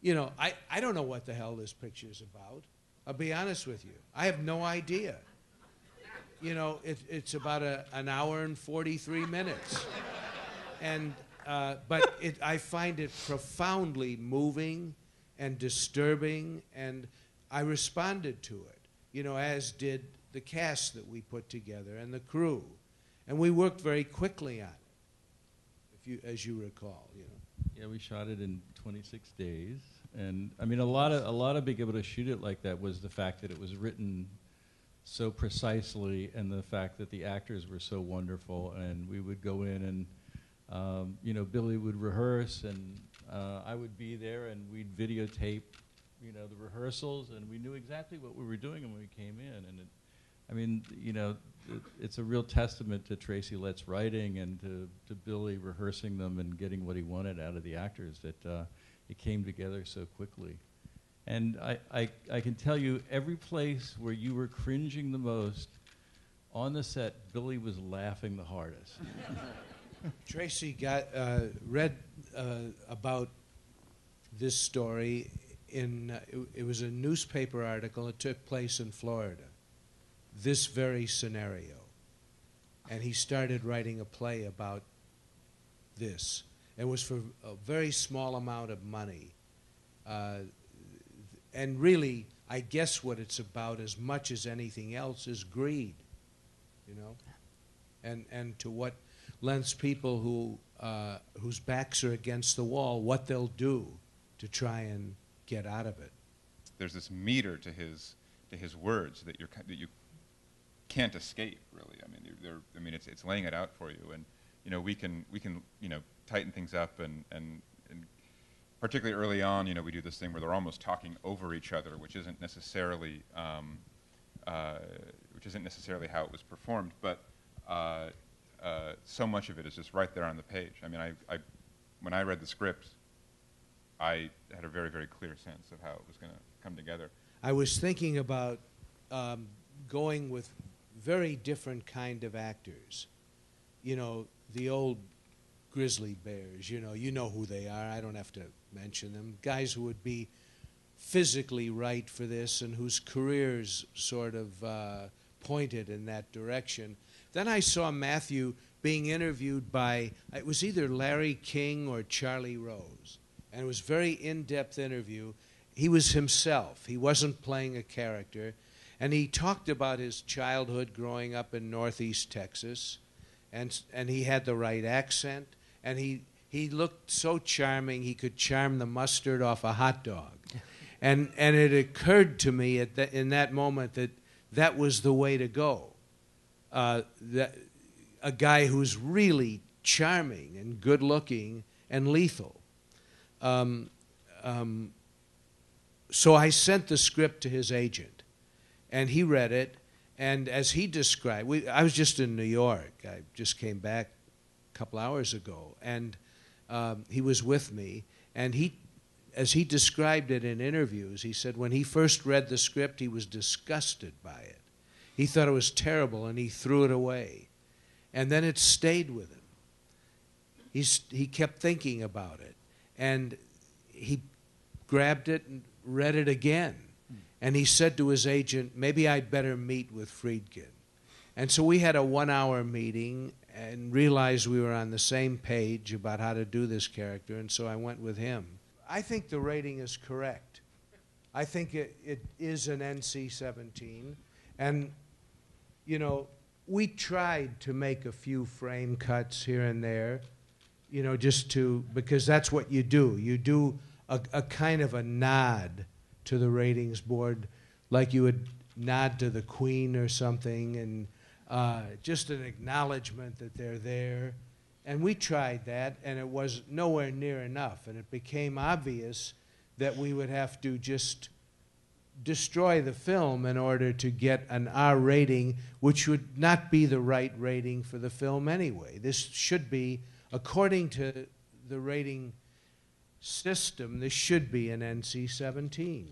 You know, I don't know what the hell this picture's about. I'll be honest with you. I have no idea. You know, it's about an hour and 43 minutes. And, but I find it profoundly moving and disturbing, and I responded to it, you know, as did the cast that we put together and the crew. And we worked very quickly on it, as you recall, you know. Yeah, we shot it in 26 days. And I mean, a lot of being able to shoot it like that was the fact that it was written so precisely, and the fact that the actors were so wonderful. And we would go in and, you know, Billy would rehearse, and I would be there, and we'd videotape, you know, the rehearsals, and we knew exactly what we were doing when we came in. And it, I mean, you know, it's a real testament to Tracy Lett's writing and to Billy rehearsing them and getting what he wanted out of the actors that it came together so quickly. And I can tell you, every place where you were cringing the most, on the set, Billy was laughing the hardest. Tracy read about this story in, it was a newspaper article. It took place in Florida, this very scenario. And he started writing a play about this. It was for a very small amount of money. And really, I guess what it's about as much as anything else is greed, you know? And to what lengths people whose backs are against the wall, what they'll do to try and get out of it. There's this meter to his words that you can't escape, really. I mean, it's laying it out for you, and you know, we can you know, tighten things up, and particularly early on, you know, we do this thing where they're almost talking over each other, which isn't necessarily how it was performed, but so much of it is just right there on the page. I mean, when I read the script, I had a very, very clear sense of how it was going to come together. I was thinking about going with very different kind of actors. You know, the old grizzly bears, you know who they are. I don't have to mention them. Guys who would be physically right for this and whose careers sort of pointed in that direction. Then I saw Matthew being interviewed by, it was either Larry King or Charlie Rose. And it was a very in-depth interview. He was himself. He wasn't playing a character. And he talked about his childhood growing up in Northeast Texas. And he had the right accent. And he looked so charming, he could charm the mustard off a hot dog. And it occurred to me in that moment that was the way to go. That a guy who's really charming and good-looking and lethal. So I sent the script to his agent, and he read it, and as he described, I was just in New York. I just came back a couple hours ago, and he was with me, and as he described it in interviews, he said when he first read the script, he was disgusted by it. He thought it was terrible, and he threw it away. And then it stayed with him. He kept thinking about it. And he grabbed it and read it again. And he said to his agent, maybe I'd better meet with Friedkin. And so we had a 1-hour meeting and realized we were on the same page about how to do this character, and so I went with him. I think the rating is correct. I think it is an NC-17. And, you know, we tried to make a few frame cuts here and there, you know, because that's what you do. You do a kind of a nod to the ratings board, like you would nod to the Queen or something, and just an acknowledgement that they're there. And we tried that, and it was nowhere near enough. And it became obvious that we would have to just destroy the film in order to get an R rating, which would not be the right rating for the film anyway. This should be, according to the rating system, this should be an NC-17.